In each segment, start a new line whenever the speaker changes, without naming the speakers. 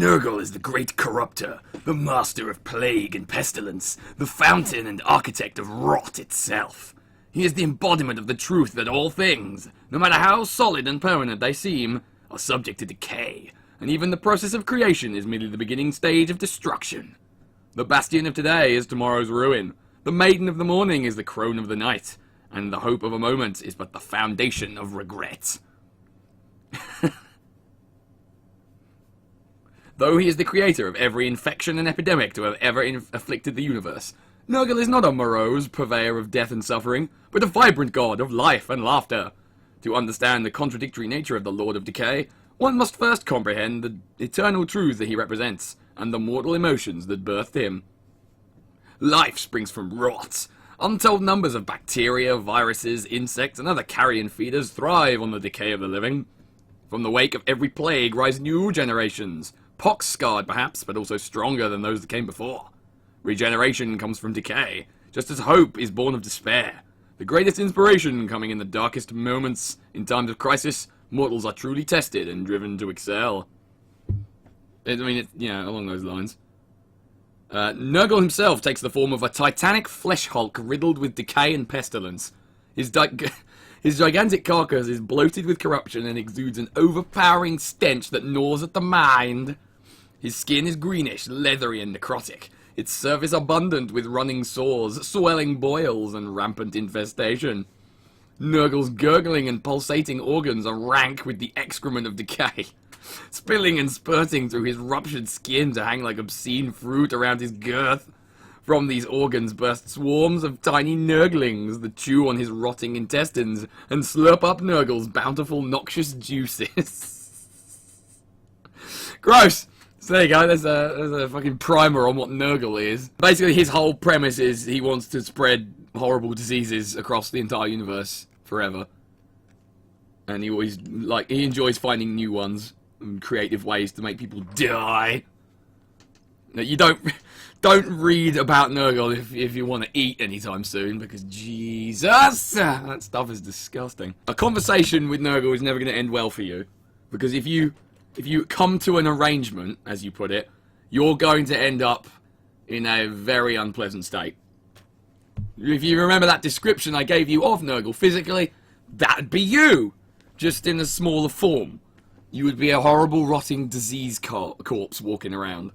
Nurgle is the great corruptor, the master of plague and pestilence, the fountain and architect of rot itself. He is the embodiment of the truth that all things, no matter how solid and permanent they seem, are subject to decay, and even the process of creation is merely the beginning stage of destruction. The bastion of today is tomorrow's ruin, the maiden of the morning is the crone of the night, and the hope of a moment is but the foundation of regret. Though he is the creator of every infection and epidemic to have ever afflicted the universe, Nurgle is not a morose purveyor of death and suffering, but a vibrant god of life and laughter. To understand the contradictory nature of the Lord of Decay, one must first comprehend the eternal truth that he represents, and the mortal emotions that birthed him. Life springs from rot. Untold numbers of bacteria, viruses, insects, and other carrion feeders thrive on the decay of the living. From the wake of every plague rise new generations, pox-scarred perhaps, but also stronger than those that came before. Regeneration comes from decay, just as hope is born of despair. The greatest inspiration coming in the darkest moments. In times of crisis, mortals are truly tested and driven to excel. Along those lines. Nurgle himself takes the form of a titanic flesh hulk riddled with decay and pestilence. His gigantic carcass is bloated with corruption and exudes an overpowering stench that gnaws at the mind. His skin is greenish, leathery and necrotic. Its surface abundant with running sores, swelling boils, and rampant infestation. Nurgle's gurgling and pulsating organs are rank with the excrement of decay, spilling and spurting through his ruptured skin to hang like obscene fruit around his girth. From these organs burst swarms of tiny Nurglings that chew on his rotting intestines and slurp up Nurgle's bountiful noxious juices. Gross! So there you go, there's a fucking primer on what Nurgle is. Basically, his whole premise is he wants to spread horrible diseases across the entire universe forever. And he enjoys finding new ones and creative ways to make people die. Now, you don't read about Nurgle if you want to eat anytime soon, because Jesus, that stuff is disgusting. A conversation with Nurgle is never going to end well for you, because if you come to an arrangement, as you put it, you're going to end up in a very unpleasant state. If you remember that description I gave you of Nurgle physically, that'd be you, just in a smaller form. You would be a horrible, rotting, disease corpse walking around.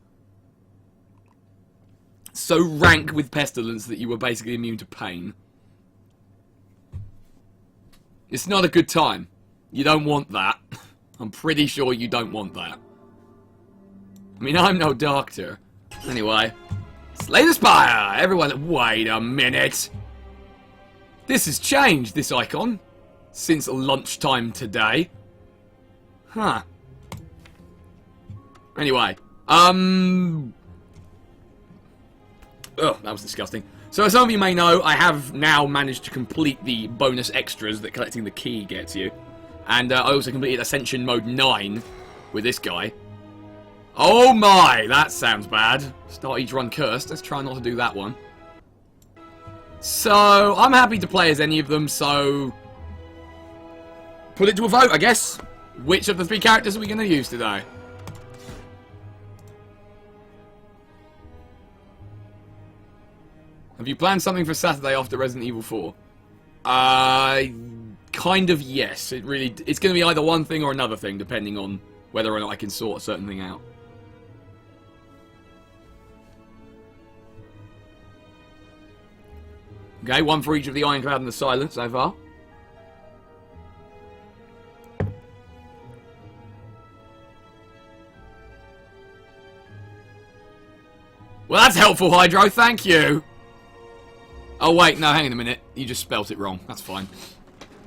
So rank with pestilence that you were basically immune to pain. It's not a good time. You don't want that. I'm pretty sure you don't want that. I mean, I'm no doctor. Anyway, slay the Spire! Everyone, wait a minute! This has changed, this icon, since lunchtime today. Huh. Anyway, Ugh, that was disgusting. So as some of you may know, I have now managed to complete the bonus extras that collecting the key gets you. And I also completed Ascension Mode 9 with this guy. Oh my, that sounds bad. Start each run cursed. Let's try not to do that one. So, I'm happy to play as any of them, so put it to a vote, I guess. Which of the 3 characters are we going to use today? Have you planned something for Saturday after Resident Evil 4? Kind of, yes. It's going to be either one thing or another thing, depending on whether or not I can sort a certain thing out. Okay, one for each of the Ironclad and the Silent so far. Well, that's helpful, Hydro, thank you! Oh wait, no, hang on a minute. You just spelt it wrong. That's fine.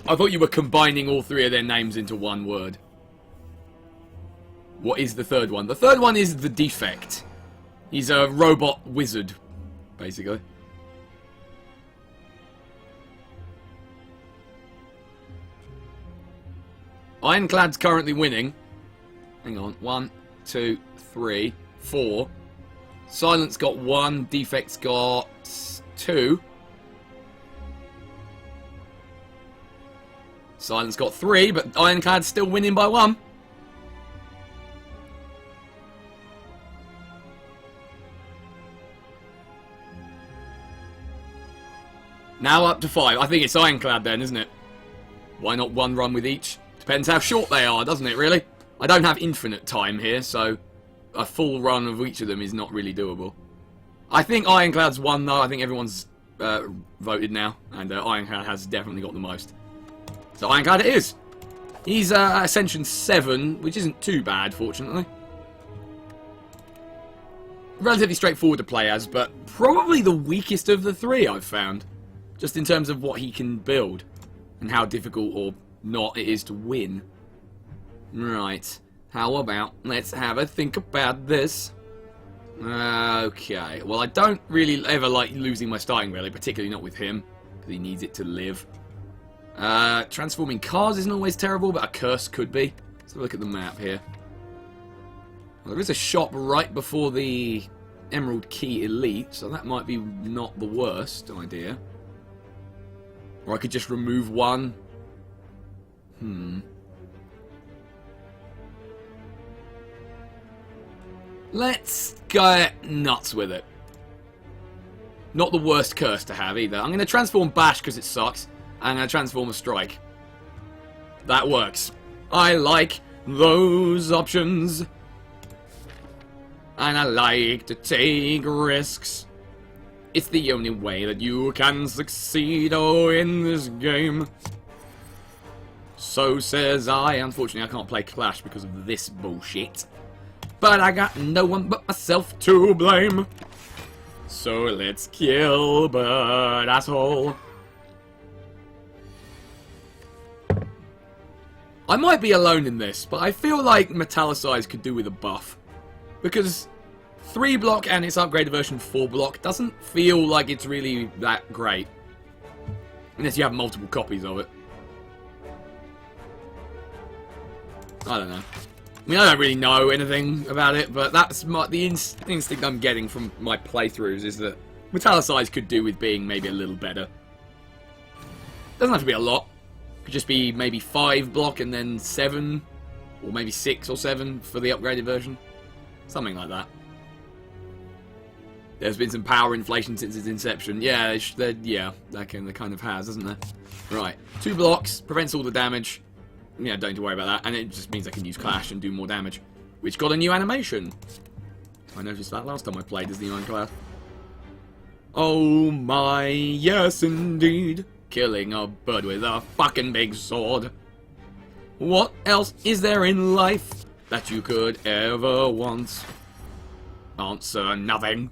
I thought you were combining all 3 of their names into one word. What is the third one? The third one is the Defect. He's a robot wizard, basically. Ironclad's currently winning. Hang on. 1, 2, 3, 4. Silent's got 1. Defect's got 2. Silent's got 3, but Ironclad's still winning by 1. Now up to 5. I think it's Ironclad then, isn't it? Why not one run with each? Depends how short they are, doesn't it, really? I don't have infinite time here, so a full run of each of them is not really doable. I think Ironclad's won, though. I think everyone's voted now, and Ironclad has definitely got the most. So Ironclad it is. He's Ascension 7, which isn't too bad, fortunately. Relatively straightforward to play as, but probably the weakest of the 3 I've found. Just in terms of what he can build, and how difficult or not it is to win. Right, how about let's have a think about this. Okay, well I don't really ever like losing my starting rally, particularly not with him, because he needs it to live. Transforming cars isn't always terrible, but a curse could be. Let's have a look at the map here. Well, there is a shop right before the Emerald Key Elite, so that might be not the worst idea. Or I could just remove one. Let's go nuts with it. Not the worst curse to have either. I'm going to transform Bash because it sucks. I'm going to transform a Strike. That works. I like those options. And I like to take risks. It's the only way that you can succeed, in this game. So says I. Unfortunately, I can't play Clash because of this bullshit. But I got no one but myself to blame. So let's kill Bird Asshole. I might be alone in this, but I feel like Metallicize could do with a buff. Because 3 block and its upgraded version 4 block doesn't feel like it's really that great. Unless you have multiple copies of it. I don't know. I mean, I don't really know anything about it, but that's the instinct I'm getting from my playthroughs is that Metallicize could do with being maybe a little better. Doesn't have to be a lot. Could just be maybe 5 block and then 7, or maybe 6 or 7 for the upgraded version. Something like that. There's been some power inflation since its inception. Yeah, that kind of has, hasn't there? Right, 2 blocks, prevents all the damage. Yeah, don't need to worry about that. And it just means I can use Clash and do more damage. Which got a new animation. I noticed that last time I played as the Ironclad. Oh my, yes indeed. Killing a bird with a fucking big sword. What else is there in life that you could ever want? Answer nothing.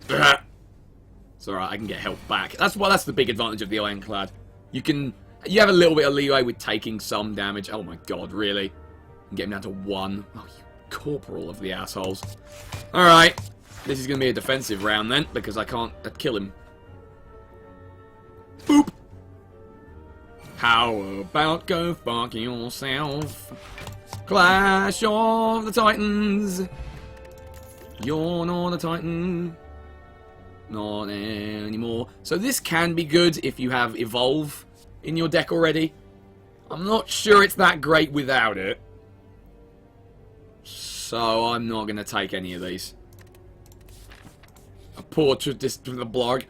It's alright, I can get health back. That's the big advantage of the Ironclad. You have a little bit of leeway with taking some damage. Oh my god, really? And get him down to 1. Oh, you corporal of the assholes. Alright. This is going to be a defensive round then, because I can't kill him. Boop! How about go fuck yourself? Clash of the Titans! You're not a Titan. Not anymore. So this can be good if you have Evolve in your deck already. I'm not sure it's that great without it. So I'm not going to take any of these. A poor the blog.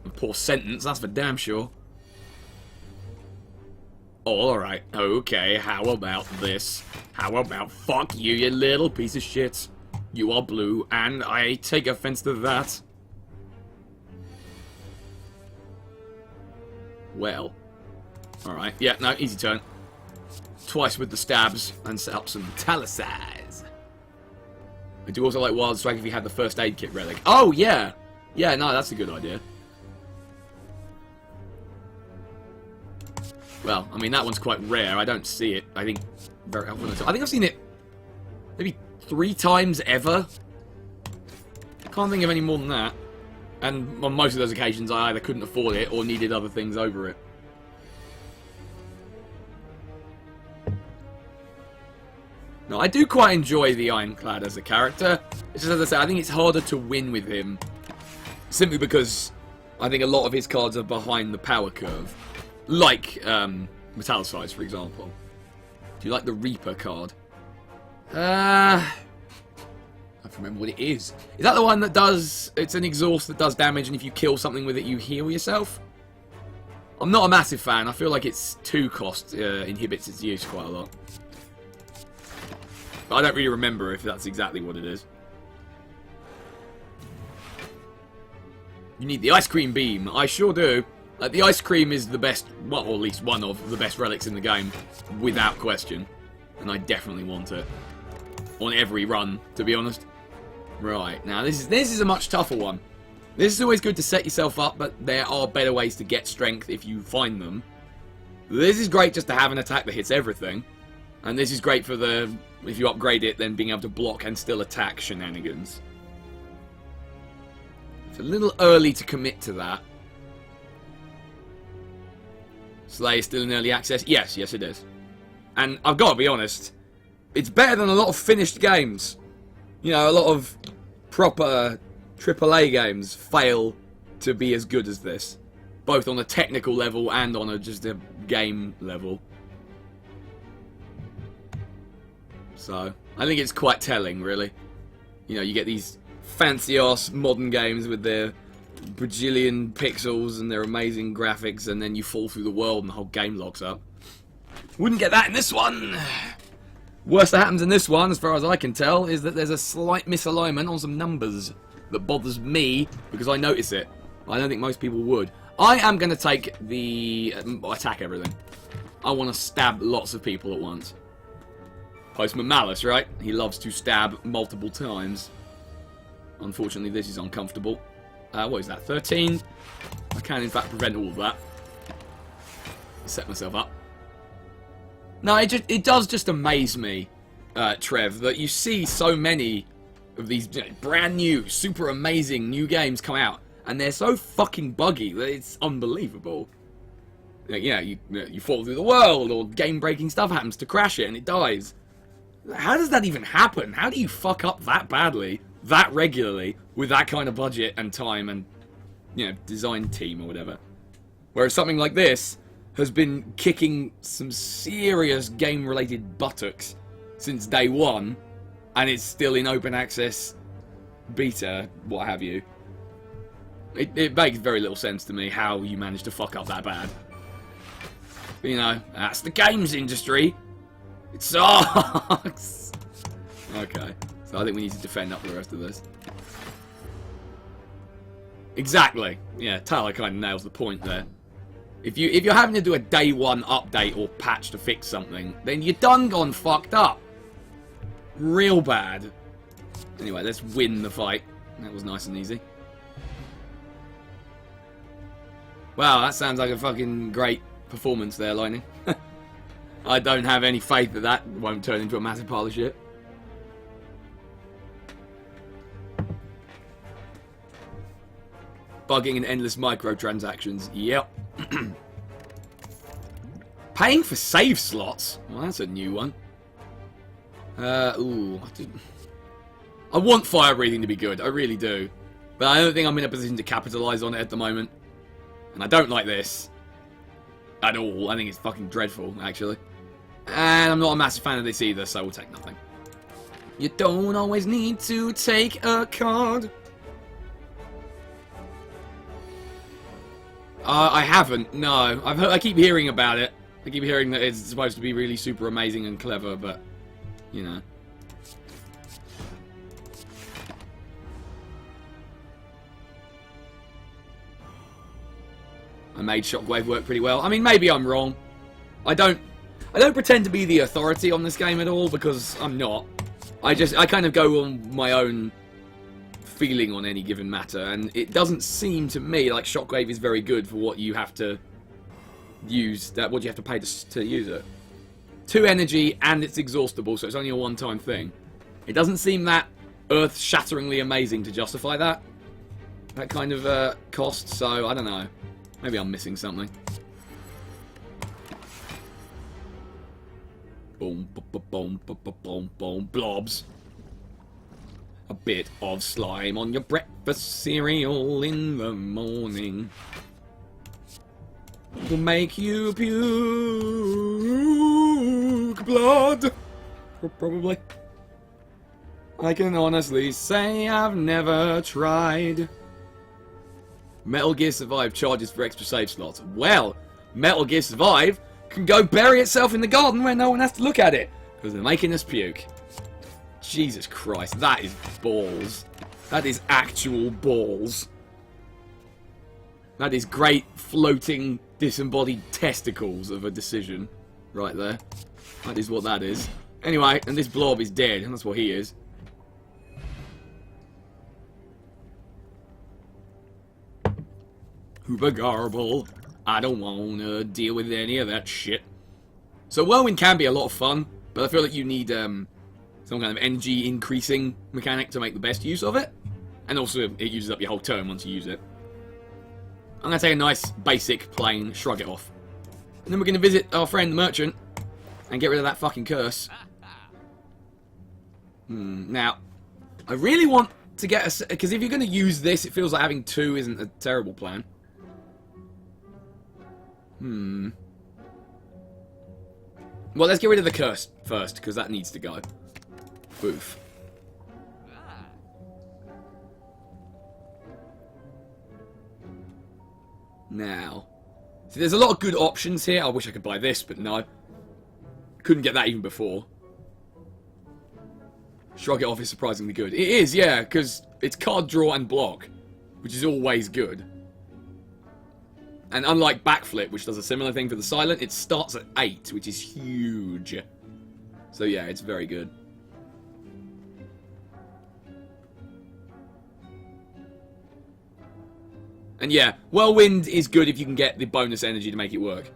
A poor sentence, that's for damn sure. Alright, okay, how about this? How about fuck you, you little piece of shit. You are blue, and I take offense to that. Well. Alright, yeah, no, easy turn. Twice with the stabs, and set up some Metallicize. I do also like Wild Strike if you have the first aid kit relic. Oh, yeah! Yeah, no, that's a good idea. Well, I mean, that one's quite rare. I don't see it, I think, very often. I think I've seen it maybe 3 times ever. I can't think of any more than that. And on most of those occasions, I either couldn't afford it or needed other things over it. No, I do quite enjoy the Ironclad as a character. It's just, as I say, I think it's harder to win with him. Simply because I think a lot of his cards are behind the power curve. Like, Metallicize, for example. Do you like the Reaper card? I don't remember what it is. Is that the one that does It's an exhaust that does damage, and if you kill something with it, you heal yourself. I'm not a massive fan. I feel like its 2 cost inhibits its use quite a lot. But I don't really remember if that's exactly what it is. You need the ice cream beam. I sure do. The ice cream is the best, well, or at least one of the best relics in the game, without question. And I definitely want it. On every run, to be honest. Right, now this is a much tougher one. This is always good to set yourself up, but there are better ways to get strength if you find them. This is great just to have an attack that hits everything. And this is great for the, if you upgrade it, then being able to block and still attack shenanigans. It's a little early to commit to that. Slay is still in early access? Yes, yes it is. And I've got to be honest, it's better than a lot of finished games. You know, a lot of proper AAA games fail to be as good as this. Both on a technical level and on just a game level. So, I think it's quite telling, really. You know, you get these fancy-ass modern games with their bajillion pixels and their amazing graphics, and then you fall through the world and the whole game locks up. Wouldn't get that in this one! Worst that happens in this one, as far as I can tell, is that there's a slight misalignment on some numbers that bothers me, because I notice it. I don't think most people would. I am going to take the attack everything. I want to stab lots of people at once. Postman Malice, right? He loves to stab multiple times. Unfortunately, this is uncomfortable. What is that? 13? I can, in fact, prevent all of that. Set myself up. No, it does just amaze me, Trev, that you see so many of these brand new, super amazing new games come out, and they're so fucking buggy that it's unbelievable. Yeah, you fall through the world, or game-breaking stuff happens to crash it, and it dies. How does that even happen? How do you fuck up that badly, that regularly, with that kind of budget and time and, you know, design team or whatever? Whereas something like this has been kicking some serious game-related buttocks since day one, and it's still in open access, beta, what have you. It makes very little sense to me how you managed to fuck up that bad. But, you know, that's the games industry. It sucks! Okay, so I think we need to defend up for the rest of this. Exactly. Yeah, Tyler kind of nails the point there. If you're having to do a day one update or patch to fix something, then you're done gone fucked up. Real bad. Anyway, let's win the fight. That was nice and easy. Wow, that sounds like a fucking great performance there, Lightning. I don't have any faith that that won't turn into a massive pile of shit. Bugging and endless microtransactions. Yep. Paying for save slots? Well, that's a new one. Ooh. I want fire breathing to be good. I really do. But I don't think I'm in a position to capitalise on it at the moment. And I don't like this. At all. I think it's fucking dreadful, actually. And I'm not a massive fan of this either, so we'll take nothing. You don't always need to take a card. I haven't, no. I keep hearing about it. I keep hearing that it's supposed to be really super amazing and clever, but, you know. I made Shockwave work pretty well. I mean, maybe I'm wrong. I don't pretend to be the authority on this game at all, because I'm not. I kind of go on my own feeling on any given matter, and it doesn't seem to me like Shockwave is very good for what you have to use, what you have to pay to use it. 2 energy, and it's exhaustible, so it's only a one-time thing. It doesn't seem that earth-shatteringly amazing to justify that kind of cost, so I don't know. Maybe I'm missing something. Boom, boom, boom, boom, boom, boom, blobs. A bit of slime on your breakfast cereal in the morning will make you puke blood. Probably. I can honestly say I've never tried. Metal Gear Survive charges for extra save slots. Well, Metal Gear Survive can go bury itself in the garden where no one has to look at it. Because they're making us puke. Jesus Christ, that is balls. That is actual balls. That is great floating disembodied testicles of a decision. Right there. That is what that is. Anyway, and this blob is dead, and that's what he is. Hooper Garble. I don't wanna deal with any of that shit. So whirlwind can be a lot of fun, but I feel like you need some kind of energy increasing mechanic to make the best use of it. And also, it uses up your whole turn once you use it. I'm going to take a nice, basic, plain shrug it off. And then we're going to visit our friend the merchant and get rid of that fucking curse. Now, I really want to get a... Because if you're going to use this, it feels like having two isn't a terrible plan. Well, let's get rid of the curse first, because that needs to go. Boof. Now, see, there's a lot of good options here. I wish I could buy this, but no. Couldn't get that even before. Shrug it off is surprisingly good. It is, yeah, because it's card draw and block, which is always good. And unlike Backflip, which does a similar thing for the silent, it starts at 8, which is huge. So yeah, it's very good. And yeah, Whirlwind is good if you can get the bonus energy to make it work.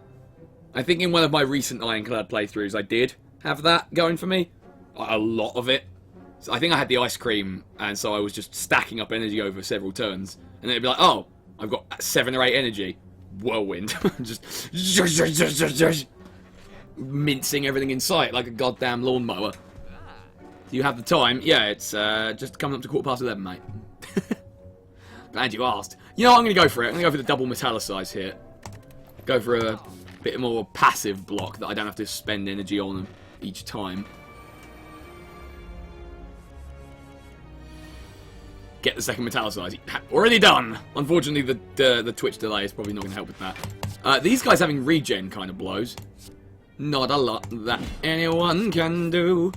I think in one of my recent Ironclad playthroughs I did have that going for me. A lot of it. So I think I had the ice cream, and so I was just stacking up energy over several turns. And then it'd be like, oh, I've got 7 or 8 energy. Whirlwind. Just mincing everything in sight like a goddamn lawnmower. Do you have the time? Yeah, it's just coming up to 11:15, mate. Glad you asked. You know what, I'm going to go for it. I'm going to go for the double metallicize here. Go for a bit more passive block that I don't have to spend energy on each time. Get the second metallicize. Already done! Unfortunately, the Twitch delay is probably not going to help with that. These guys having regen kind of blows. Not a lot that anyone can do.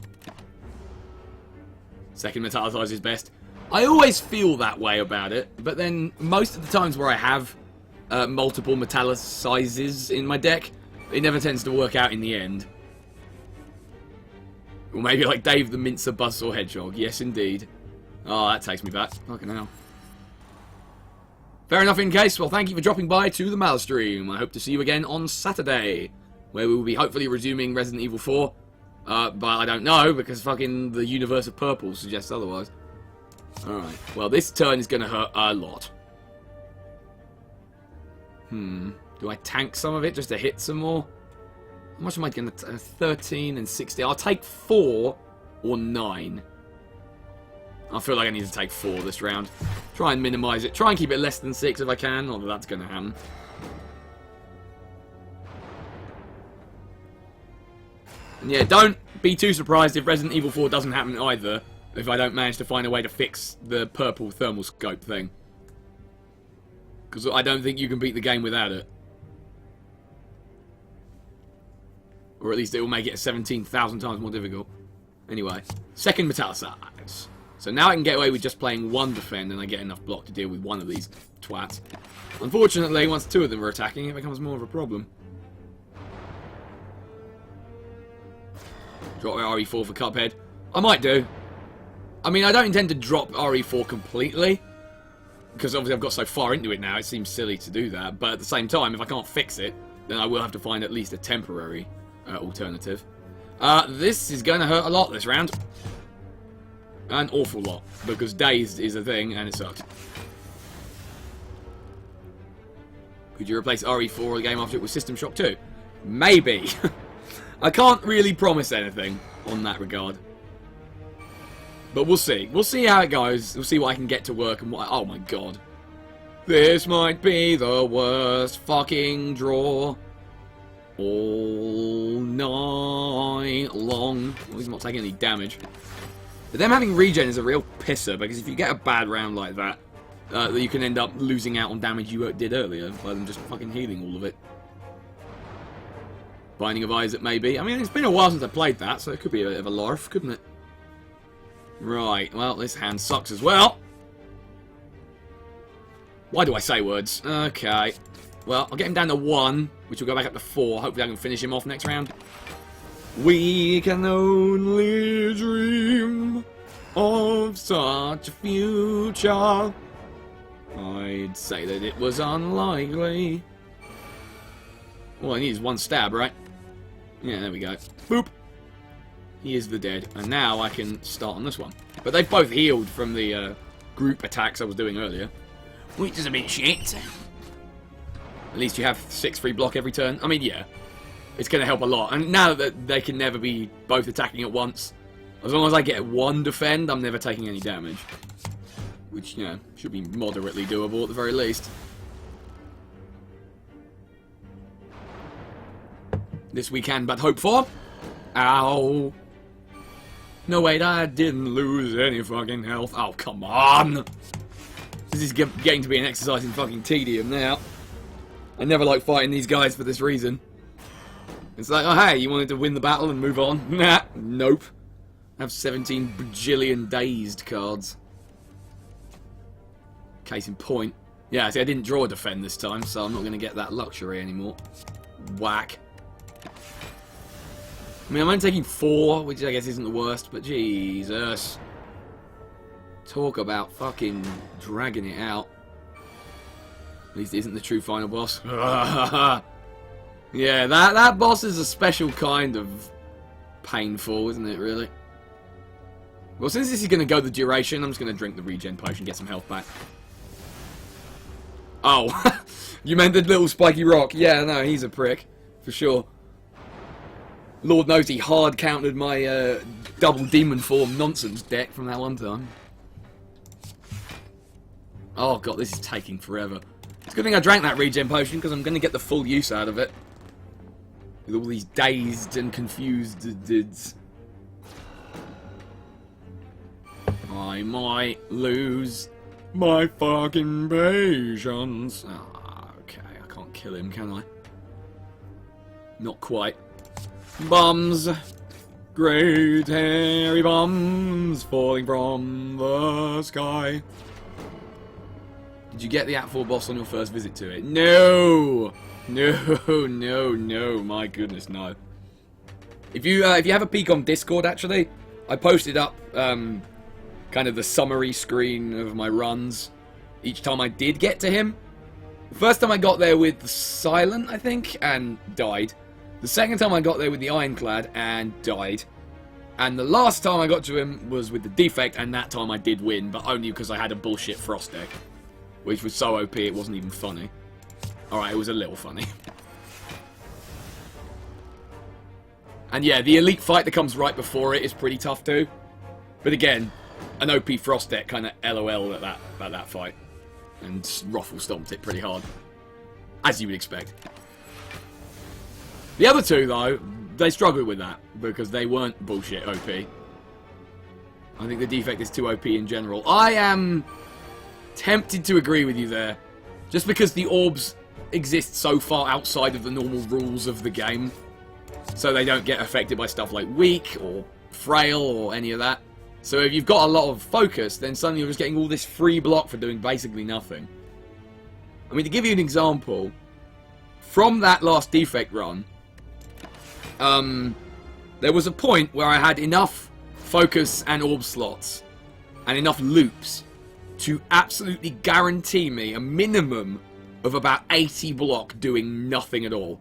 Second metallicize is best. I always feel that way about it, but then most of the times where I have multiple metallicizes in my deck, it never tends to work out in the end. Or maybe like Dave the Mincer Buzzsaw Hedgehog. Yes, indeed. Oh, that takes me back. Fucking hell. Fair enough in case. Well, thank you for dropping by to the Malstream. I hope to see you again on Saturday, where we will be hopefully resuming Resident Evil 4. But I don't know, because fucking the universe of purple suggests otherwise. Alright, well this turn is going to hurt a lot. Do I tank some of it just to hit some more? How much am I going to... 13 and 60. I'll take 4 or 9. I feel like I need to take 4 this round. Try and minimise it. Try and keep it less than 6 if I can, although that's going to happen. And yeah, don't be too surprised if Resident Evil 4 doesn't happen either. If I don't manage to find a way to fix the purple thermal scope thing. Because I don't think you can beat the game without it. Or at least it will make it 17,000 times more difficult. Anyway, second metallicize. So now I can get away with just playing one defend and I get enough block to deal with one of these twats. Unfortunately, once 2 of them are attacking, it becomes more of a problem. Drop RE4 for Cuphead. I might do. I mean, I don't intend to drop RE4 completely, because obviously I've got so far into it now, it seems silly to do that. But at the same time, if I can't fix it, then I will have to find at least a temporary alternative. This is going to hurt a lot this round. An awful lot, because dazed is a thing, and it sucks. Could you replace RE4 the game after it with System Shock 2? Maybe. I can't really promise anything on that regard. But we'll see. We'll see how it goes. We'll see what I can get to work and what... Oh my god. This might be the worst fucking draw all night long. Well, he's not taking any damage. But them having regen is a real pisser, because if you get a bad round like that, you can end up losing out on damage you did earlier by them just fucking healing all of it. Binding of Eyes it may be. I mean, it's been a while since I played that, so it could be a bit of a larf, couldn't it? Right, well, this hand sucks as well. Why do I say words? Okay. Well, I'll get him down to 1, which will go back up to 4. Hopefully I can finish him off next round. We can only dream of such a future. I'd say that it was unlikely. All I need is 1 stab, right? Yeah, there we go. Boop! He is the dead. And now I can start on this one. But they've both healed from the group attacks I was doing earlier. Which is a bit shit. At least you have 6 free block every turn. I mean, yeah. It's going to help a lot. And now that they can never be both attacking at once, as long as I get 1 defend, I'm never taking any damage. Which, you know, should be moderately doable at the very least. This we can but hope for. Ow. No, wait, I didn't lose any fucking health. Oh, come on. This is getting to be an exercise in fucking tedium now. I never like fighting these guys for this reason. It's like, oh, hey, you wanted to win the battle and move on? Nah, nope. I have 17 bajillion dazed cards. Case in point. Yeah, see, I didn't draw a defend this time, so I'm not going to get that luxury anymore. Whack. I mean, I'm only taking 4, which I guess isn't the worst, but Jesus. Talk about fucking dragging it out. At least it isn't the true final boss. Yeah, that boss is a special kind of painful, isn't it, really? Well, since this is going to go the duration, I'm just going to drink the regen potion, get some health back. Oh, you meant the little spiky rock. Yeah, no, he's a prick, for sure. Lord knows he hard countered my double demon form nonsense deck from that one time. Oh god, this is taking forever. It's a good thing I drank that regen potion, because I'm going to get the full use out of it. With all these dazed and confused dids. I might lose my fucking patience. Ah, okay, I can't kill him, can I? Not quite. Bums. Great hairy bums falling from the sky. Did you get the Act 4 boss on your first visit to it? No! No, my goodness, no. If you have a peek on Discord, actually, I posted up kind of the summary screen of my runs each time I did get to him. The first time I got there with the Silent, I think, and died. The second time I got there with the Ironclad and died. And the last time I got to him was with the Defect, and that time I did win, but only because I had a bullshit Frost deck. Which was so OP it wasn't even funny. Alright, it was a little funny. And yeah, the elite fight that comes right before it is pretty tough too. But again, an OP Frost deck kind of LOL at that fight. And Ruffle stomped it pretty hard. As you would expect. The other two, though, they struggled with that. Because they weren't bullshit OP. I think the Defect is too OP in general. I am tempted to agree with you there. Just because the orbs exist so far outside of the normal rules of the game. So they don't get affected by stuff like weak or frail or any of that. So if you've got a lot of focus, then suddenly you're just getting all this free block for doing basically nothing. I mean, to give you an example, from that last Defect run, there was a point where I had enough focus and orb slots and enough loops to absolutely guarantee me a minimum of about 80 block doing nothing at all.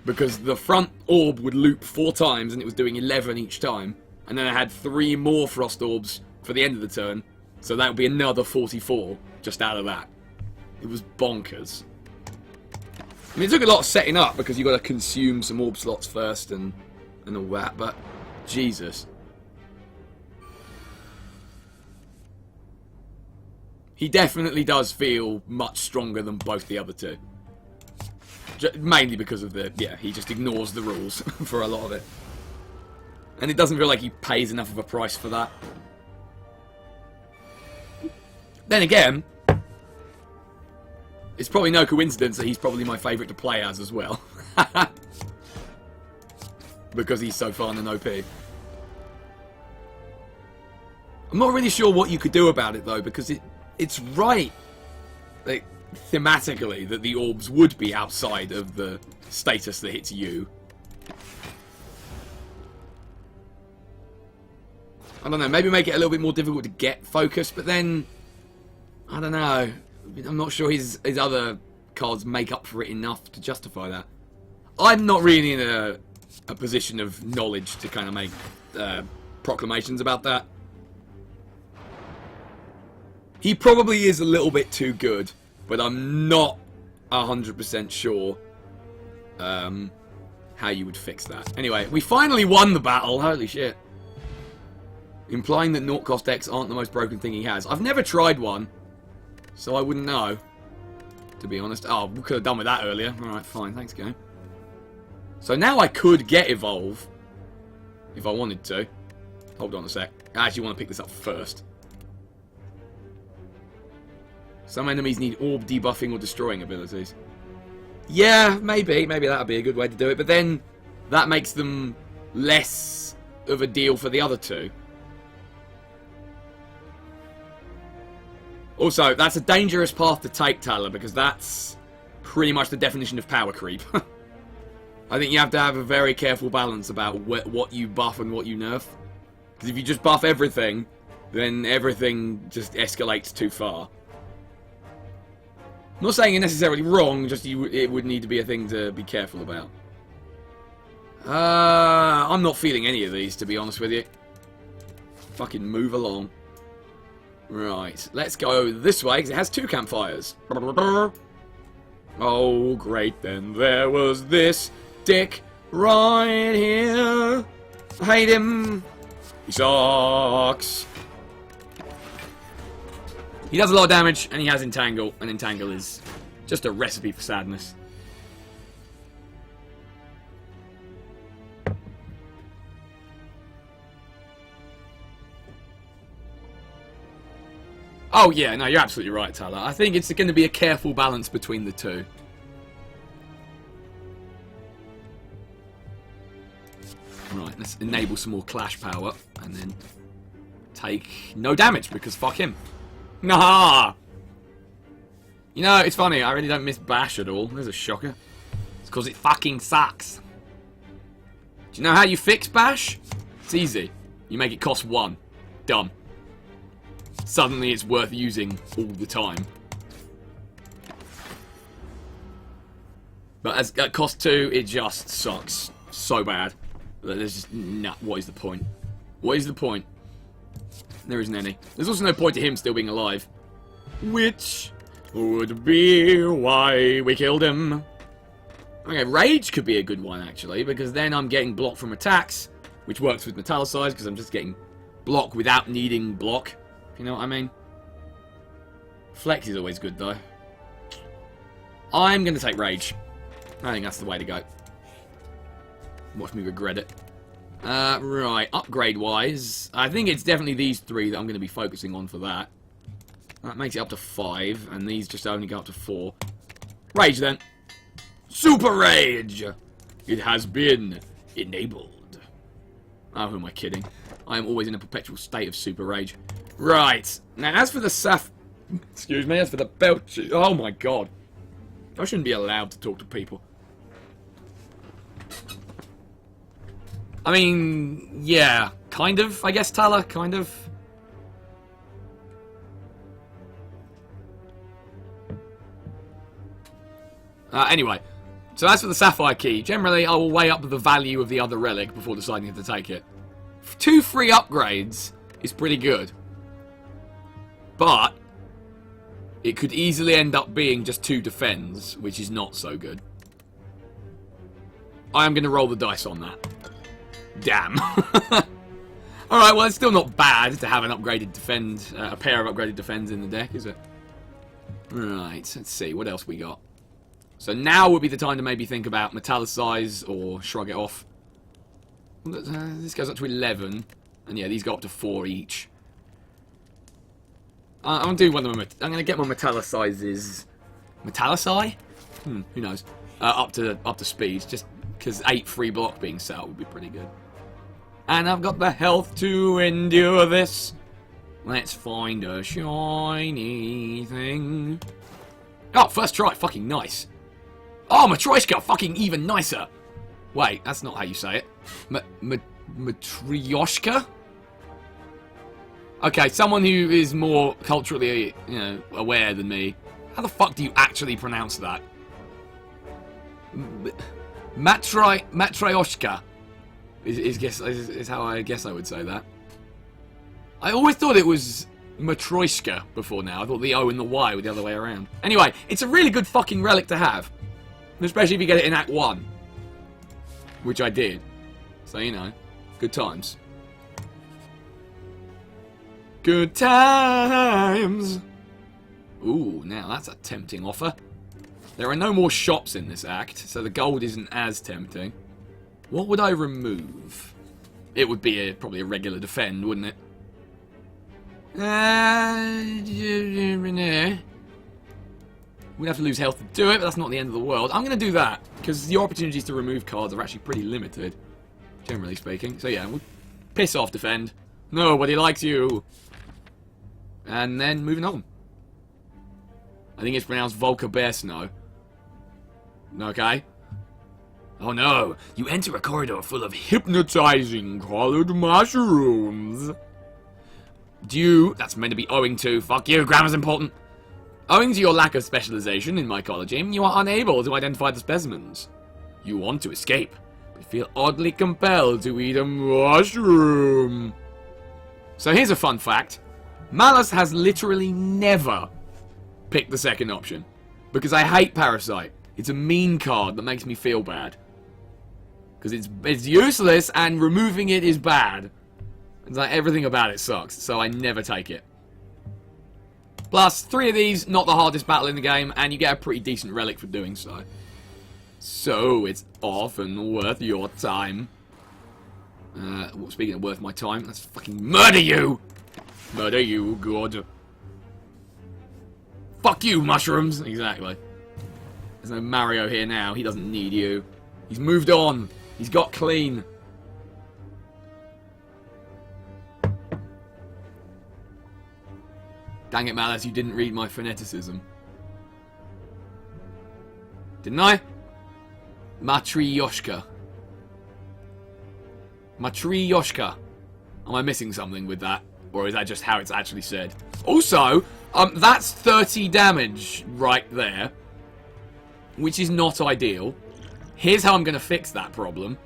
Because the front orb would loop 4 times and it was doing 11 each time. And then I had 3 more Frost Orbs for the end of the turn. So that would be another 44 just out of that. It was bonkers. I mean, it took a lot of setting up because you got to consume some orb slots first and all that, but Jesus. He definitely does feel much stronger than both the other two. Mainly because of the, yeah, he just ignores the rules for a lot of it. And it doesn't feel like he pays enough of a price for that. Then again, it's probably no coincidence that he's probably my favourite to play as well. Because he's so fun and OP. I'm not really sure what you could do about it though, because it's right, like, thematically, that the orbs would be outside of the status that hits you. I don't know, maybe make it a little bit more difficult to get focus, but then, I don't know, I'm not sure his other cards make up for it enough to justify that. I'm not really in a position of knowledge to kind of make proclamations about that. He probably is a little bit too good, but I'm not 100% sure how you would fix that. Anyway, we finally won the battle. Holy shit. Implying that naught cost decks aren't the most broken thing he has. I've never tried one, so I wouldn't know, to be honest. Oh, we could have done with that earlier. Alright, fine. Thanks, game. So now I could get Evolve, if I wanted to. Hold on a sec. I actually want to pick this up first. Some enemies need orb debuffing or destroying abilities. Yeah, maybe. Maybe that would be a good way to do it. But then that makes them less of a deal for the other two. Also, that's a dangerous path to take, Tyler, because that's pretty much the definition of power creep. I think you have to have a very careful balance about what you buff and what you nerf. Because if you just buff everything, then everything just escalates too far. I'm not saying it's necessarily wrong, just it would need to be a thing to be careful about. I'm not feeling any of these, to be honest with you. Fucking move along. Right, let's go this way, because it has 2 campfires. Oh, great, then there was this dick right here. I hate him. He sucks. He does a lot of damage, and he has Entangle, and Entangle is just a recipe for sadness. Oh yeah, no, you're absolutely right, Tyler. I think it's going to be a careful balance between the two. Right, let's enable some more clash power, and then take no damage, because fuck him. Nah! You know, it's funny, I really don't miss Bash at all. There's a shocker. It's because it fucking sucks. Do you know how you fix Bash? It's easy. You make it cost 1. Done. Suddenly it's worth using all the time. But at cost 2, it just sucks so bad. There's just, nah, what is the point? What is the point? There isn't any. There's also no point to him still being alive. Which would be why we killed him. Okay, Rage could be a good one, actually, because then I'm getting block from attacks, which works with Metallicize, because I'm just getting block without needing block. If you know what I mean? Flex is always good, though. I'm going to take Rage. I think that's the way to go. Watch me regret it. Right, upgrade-wise, I think it's definitely these 3 that I'm going to be focusing on for that. That makes it up to 5, and these just only go up to 4. Rage, then. Super Rage! It has been enabled. Oh, who am I kidding? I am always in a perpetual state of Super Rage. Right, now as for the excuse me, as for the belt... Oh my god. I shouldn't be allowed to talk to people. I mean, yeah, kind of, I guess, Tyler, kind of. Anyway, so as for the Sapphire Key, generally I will weigh up the value of the other relic before deciding if to take it. 2 free upgrades is pretty good. But it could easily end up being just 2 defends, which is not so good. I am going to roll the dice on that. Damn. Alright, well, it's still not bad to have an upgraded defend, a pair of upgraded defends in the deck, is it? Right, let's see, what else we got? So now would be the time to maybe think about Metallicize or Shrug it off. This goes up to 11. And yeah, these go up to 4 each. I'm going to do one of them. I'm going to get my metallicizes. Metallici? Who knows? Up to speed. Just because 8 free block being set up would be pretty good. And I've got the health to endure this. Let's find a shiny thing. Oh, first try. Fucking nice. Oh, Matryoshka. Fucking even nicer. Wait, that's not how you say it. Matryoshka? Okay, someone who is more culturally, aware than me. How the fuck do you actually pronounce that? Matryoshka is how I guess I would say that. I always thought it was Matryoshka before now. I thought the O and the Y were the other way around. Anyway, it's a really good fucking relic to have. Especially if you get it in Act 1. Which I did. So, good times. Good times! Ooh, now that's a tempting offer. There are no more shops in this act, so the gold isn't as tempting. What would I remove? It would be probably a regular defend, wouldn't it? We'd have to lose health to do it, but that's not the end of the world. I'm going to do that, because the opportunities to remove cards are actually pretty limited, generally speaking. So yeah, we'll piss off defend. Nobody likes you. And then moving on. I think it's pronounced Volker Bear Snow. Okay. Oh no, you enter a corridor full of hypnotizing colored mushrooms. That's meant to be owing to, fuck you, grammar's important. Owing to your lack of specialization in mycology, you are unable to identify the specimens. You want to escape, but feel oddly compelled to eat a mushroom. So here's a fun fact. Malus has literally never picked the second option. Because I hate Parasite. It's a mean card that makes me feel bad. Because it's useless and removing it is bad. It's like everything about it sucks, so I never take it. Plus, 3 of these, not the hardest battle in the game, and you get a pretty decent relic for doing so. So, it's often worth your time. Speaking of worth my time, let's fucking murder you! Murder you, God. Fuck you, mushrooms! Exactly. There's no Mario here now, he doesn't need you. He's moved on. He's got clean. Dang it, Malus, you didn't read my phoneticism. Didn't I? Matryoshka. Matryoshka. Am I missing something with that? Or is that just how it's actually said? Also, that's 30 damage right there. Which is not ideal. Here's how I'm going to fix that problem.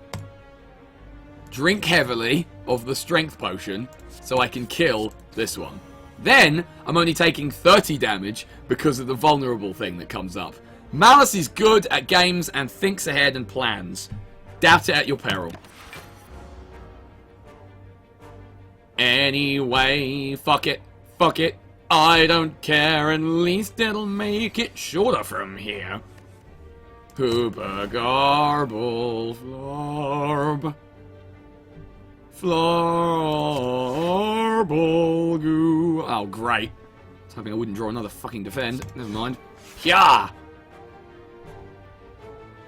Drink heavily of the strength potion so I can kill this one. Then, I'm only taking 30 damage because of the vulnerable thing that comes up. Malus is good at games and thinks ahead and plans. Doubt it at your peril. Anyway, fuck it. Fuck it. I don't care, at least it'll make it shorter from here. Hooper garble florb. Florble goo. Oh, great. I was hoping I wouldn't draw another fucking defend. Never mind. Yeah!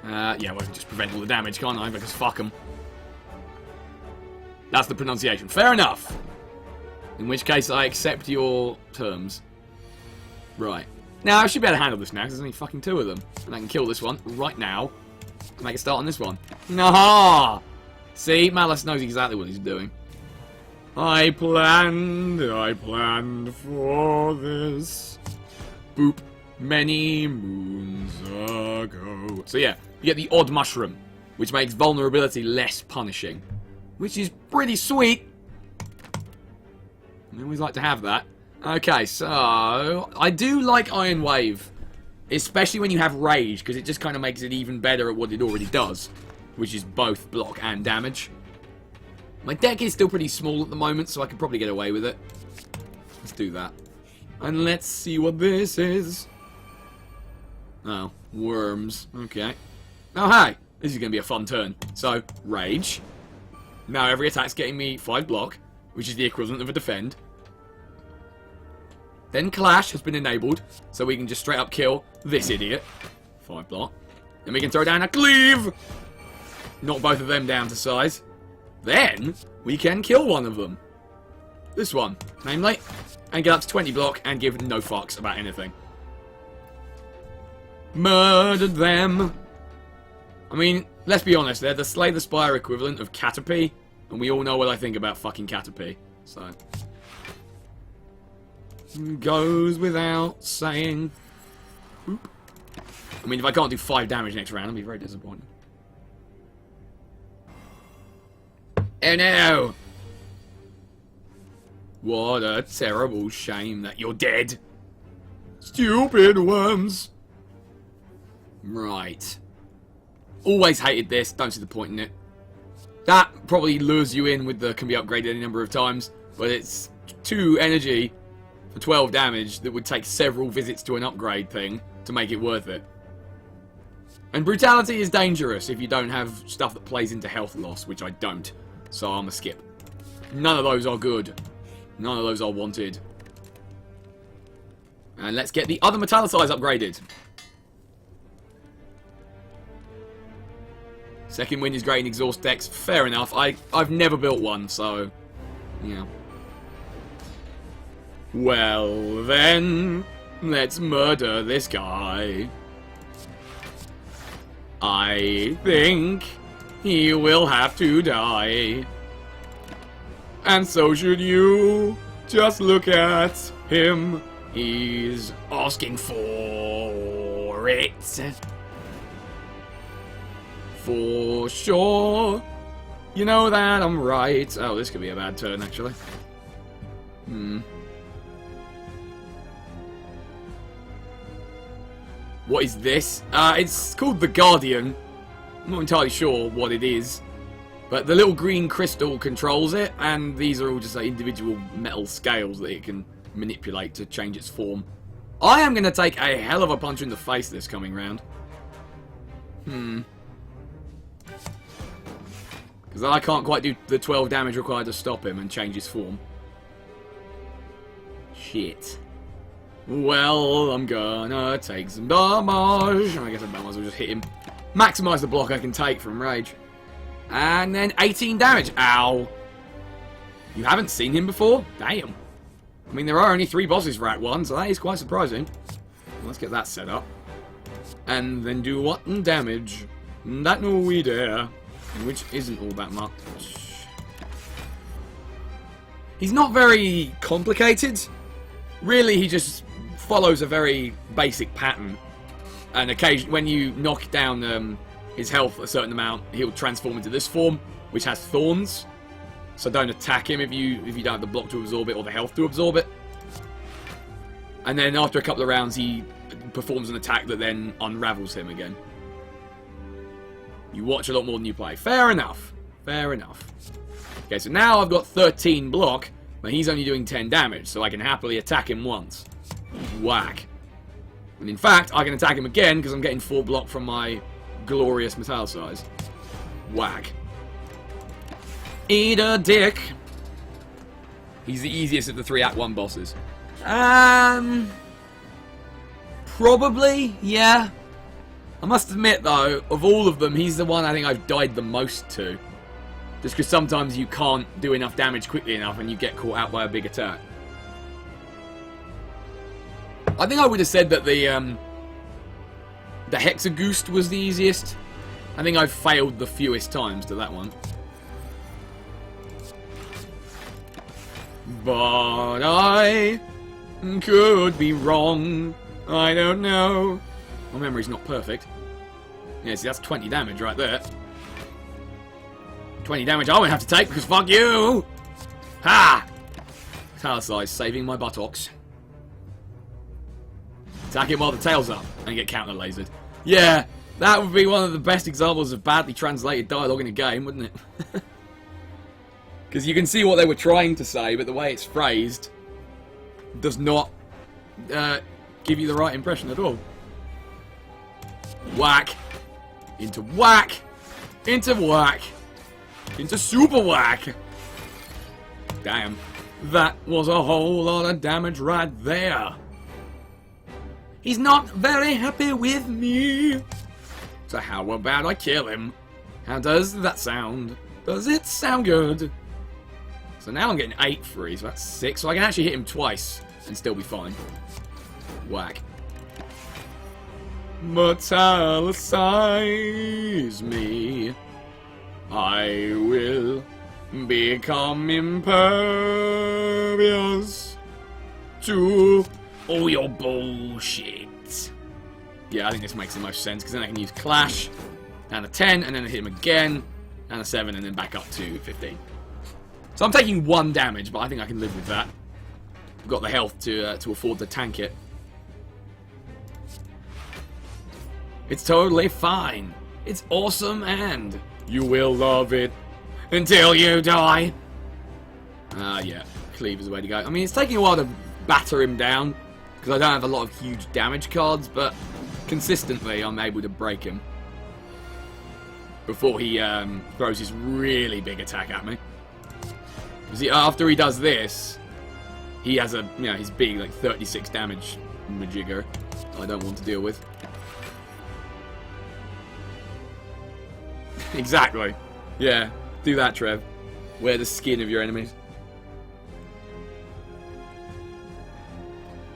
Yeah, well, I can just prevent all the damage, can't I? Because fuck them. That's the pronunciation. Fair enough. In which case, I accept your terms. Right. Now, I should be able to handle this now, because there's only fucking 2 of them. And I can kill this one right now. And make a start on this one. Nah! See, Malus knows exactly what he's doing. I planned for this. Boop. Many moons ago. So yeah, you get the odd mushroom, which makes vulnerability less punishing. Which is pretty sweet. I always like to have that. Okay, so I do like Iron Wave. Especially when you have Rage, because it just kind of makes it even better at what it already does. Which is both block and damage. My deck is still pretty small at the moment, so I could probably get away with it. Let's do that. And let's see what this is. Oh, worms. Okay. Oh, hey! This is going to be a fun turn. So, Rage. Now every attack's getting me 5 block, which is the equivalent of a defend. Then Clash has been enabled, so we can just straight up kill this idiot. 5 block. Then we can throw down a Cleave! Knock both of them down to size. Then we can kill one of them. This one, namely. And get up to 20 block and give no fucks about anything. Murdered them. I mean, let's be honest, they're the Slay the Spire equivalent of Caterpie, and we all know what I think about fucking Caterpie, so. Goes without saying. Oop. I mean, if I can't do 5 damage next round, I'll be very disappointed. Oh no! What a terrible shame that you're dead. Stupid worms. Right. Always hated this. Don't see the point in it. That probably lures you in with the can be upgraded any number of times. But it's 2 energy for 12 damage that would take several visits to an upgrade thing to make it worth it. And brutality is dangerous if you don't have stuff that plays into health loss, which I don't. So I'm a skip. None of those are good. None of those are wanted. And let's get the other Metallicize upgraded. Second wind is great in exhaust decks. Fair enough. I've never built one, so yeah. Well then, let's murder this guy. I think he will have to die. And so should you. Just look at him. He's asking for it. For sure. You know that I'm right. Oh, this could be a bad turn, actually. What is this? It's called the Guardian. I'm not entirely sure what it is. But the little green crystal controls it, and these are all just like individual metal scales that it can manipulate to change its form. I am going to take a hell of a punch in the face this coming round. Because I can't quite do the 12 damage required to stop him and change his form. Shit. Well, I'm gonna take some damage. I guess I might as well just hit him. Maximise the block I can take from Rage. And then 18 damage. Ow. You haven't seen him before? Damn. I mean, there are only 3 bosses for Act 1, so that is quite surprising. Let's get that set up. And then do what damage? That no we dare. Which isn't all that much. He's not very complicated. Really, he just follows a very basic pattern. And occasionally, when you knock down his health a certain amount, he'll transform into this form, which has thorns. So don't attack him if you don't have the block to absorb it or the health to absorb it. And then after a couple of rounds, he performs an attack that then unravels him again. You watch a lot more than you play. Fair enough. Fair enough. Okay, so now I've got 13 block, but he's only doing 10 damage, so I can happily attack him once. Whack. And in fact, I can attack him again because I'm getting 4 block from my glorious Metallicize. Whack. Eat a dick. He's the easiest of the 3 Act 1 bosses. Probably, yeah. I must admit, though, of all of them, he's the one I think I've died the most to. Just because sometimes you can't do enough damage quickly enough and you get caught out by a big attack. I think I would have said that the Hexagoost was the easiest. I think I've failed the fewest times to that one. But I could be wrong. I don't know. My memory's not perfect. Yeah, see, that's 20 damage right there. 20 damage I won't have to take because fuck you! Ha! Metallicize, saving my buttocks. Attack him while the tail's up and get counter lasered. Yeah, that would be one of the best examples of badly translated dialogue in a game, wouldn't it? Because you can see what they were trying to say, but the way it's phrased does not give you the right impression at all. Whack. Into whack. Into whack. into super whack. Damn. That was a whole lot of damage right there. He's not very happy with me. So how about I kill him? How does that sound? Does it sound good? So now I'm getting 8 free, so that's 6. So I can actually hit him twice and still be fine. Whack. Metallicize me. I will become impervious to all your bullshit. Yeah, I think this makes the most sense, because then I can use Clash, and a 10, and then I hit him again, and a 7, and then back up to 15. So I'm taking 1 damage, but I think I can live with that. I've got the health to afford to tank it. It's totally fine. It's awesome, and you will love it until you die. Yeah, cleave is the way to go. I mean, it's taking a while to batter him down, because I don't have a lot of huge damage cards, but consistently I'm able to break him before he throws his really big attack at me. You see, after he does this, he has a, you know, his big, like, 36 damage majigger I don't want to deal with. Exactly. Yeah, do that, Trev. Wear the skin of your enemies.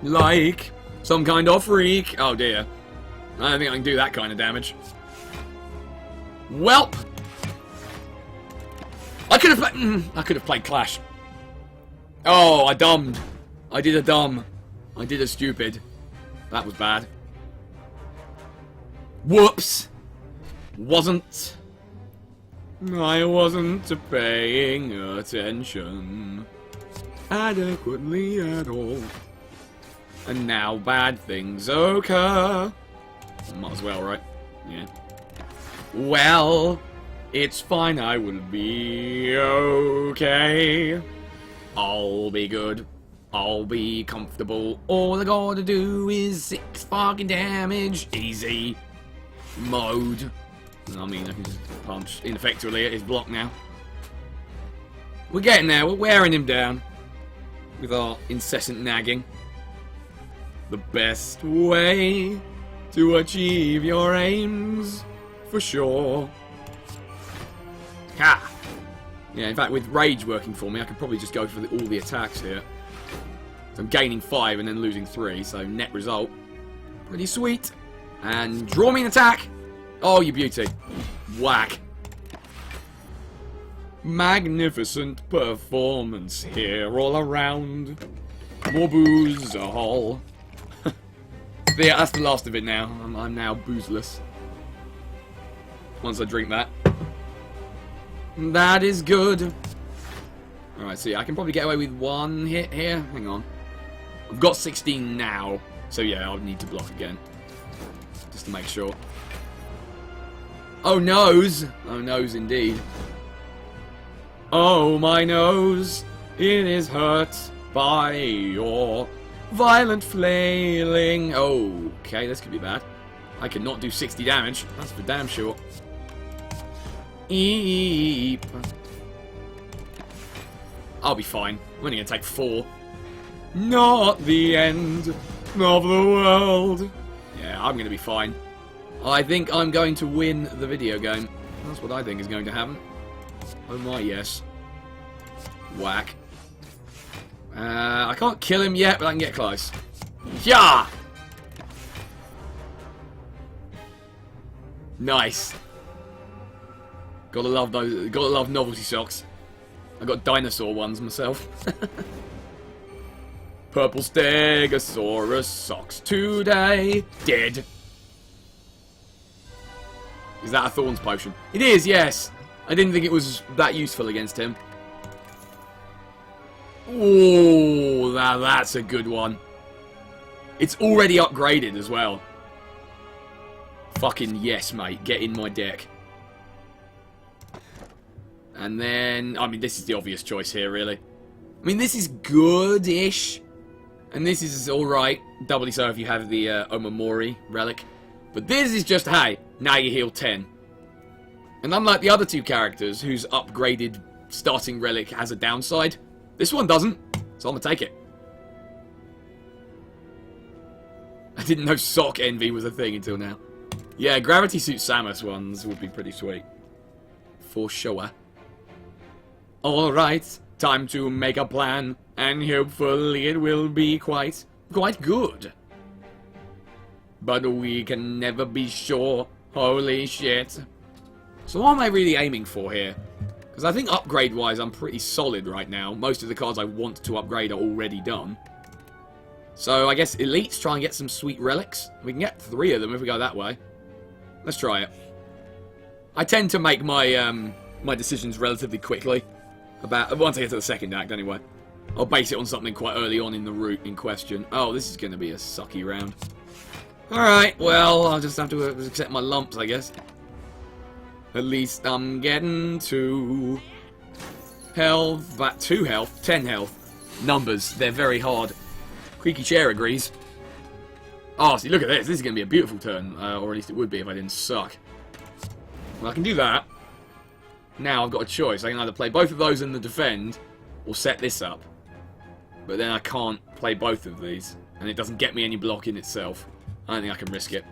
Like some kind of freak. Oh dear. I don't think I can do that kind of damage. Welp. I could have played Clash. Oh, I dumbed. I did a dumb. I did a stupid. That was bad. Whoops. Wasn't. I wasn't paying attention adequately at all. And now bad things occur. Might as well, right? Yeah. Well, it's fine, I will be okay. I'll be good. I'll be comfortable. All I gotta do is 6 fucking damage. Easy mode. I mean, I can just punch ineffectually at his block now. We're getting there. We're wearing him down with our incessant nagging. The best way to achieve your aims, for sure. Ha! Yeah, in fact, with Rage working for me, I could probably just go for all the attacks here. So I'm gaining 5 and then losing 3, so net result. Pretty sweet. And draw me an attack! Oh, you beauty. Whack. Magnificent performance here all around. More booze all. Yeah, that's the last of it now. I'm now boozeless. Once I drink that. That is good. Alright, so yeah, I can probably get away with 1 hit here. Hang on. I've got 16 now. So yeah, I'll need to block again. Just to make sure. Oh, nose! Oh, nose indeed. Oh, my nose! It is hurt by your violent flailing. Okay, this could be bad. I cannot do 60 damage. That's for damn sure. Eep. I'll be fine. I'm only going to take 4. Not the end of the world. Yeah, I'm going to be fine. I think I'm going to win the video game. That's what I think is going to happen. Oh my, yes. Whack. I can't kill him yet, but I can get close. Yeah! Nice. Gotta love those. Gotta love novelty socks. I got dinosaur ones myself. Purple Stegosaurus socks today. Dead. Is that a Thorns potion? It is, yes. I didn't think it was that useful against him. Ooh, now that's a good one. It's already upgraded as well. Fucking yes, mate. Get in my deck. And then, I mean, this is the obvious choice here, really. I mean, this is good-ish. And this is alright. Doubly so if you have the Omamori relic. But this is just, hey, now you heal 10. And unlike the other two characters, whose upgraded starting relic has a downside, this one doesn't, so I'm gonna take it. I didn't know sock envy was a thing until now. Yeah, Gravity Suit Samus ones would be pretty sweet. For sure. Alright, time to make a plan, and hopefully it will be quite good. But we can never be sure. Holy shit. So what am I really aiming for here? Because I think upgrade-wise I'm pretty solid right now. Most of the cards I want to upgrade are already done. So I guess Elites, try and get some sweet relics. We can get 3 of them if we go that way. Let's try it. I tend to make my my decisions relatively quickly. Once I get to the second act anyway. I'll base it on something quite early on in the route in question. Oh, this is going to be a sucky round. Alright, well, I'll just have to accept my lumps, I guess. At least I'm getting 2 health, but 2 health, 10 health. Numbers, they're very hard. Creaky Chair agrees. Oh, see, look at this. This is going to be a beautiful turn. Or at least it would be if I didn't suck. Well, I can do that. Now I've got a choice. I can either play both of those and the defend, or set this up. But then I can't play both of these. And it doesn't get me any block in itself. I don't think I can risk it.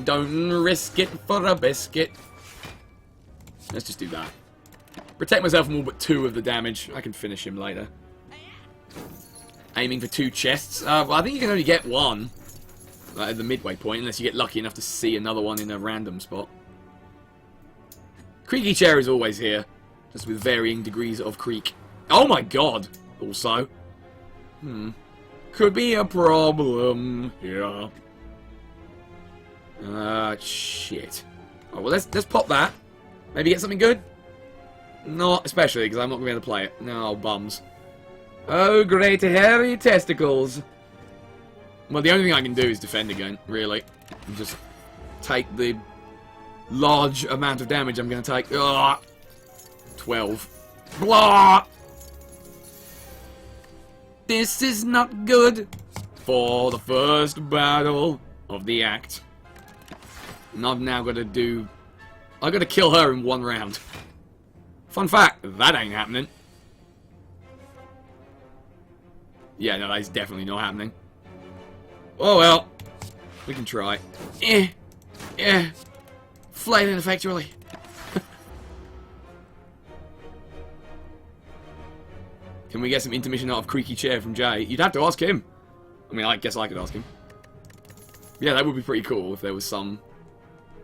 Don't risk it for a biscuit. Let's just do that. Protect myself from all but 2 of the damage. I can finish him later. Aiming for 2 chests. Well, I think you can only get 1 at the midway point, unless you get lucky enough to see another one in a random spot. Creaky Chair is always here, just with varying degrees of creak. Oh my god! Also. Could be a problem here. Shit. Oh, well, let's pop that. Maybe get something good? Not especially, because I'm not going to be able to play it. No, bums. Oh, great hairy testicles. Well, the only thing I can do is defend again, really. And just take the large amount of damage I'm going to take. Ugh. 12. Blah! This is not good for the first battle of the act. And I've now got to do... I've got to kill her in 1 round. Fun fact, that ain't happening. Yeah, no, that's definitely not happening. Oh well. We can try. Flayed ineffectually. Can we get some intermission out of Creaky Chair from Jay? You'd have to ask him. I mean, I guess I could ask him. Yeah, that would be pretty cool if there was some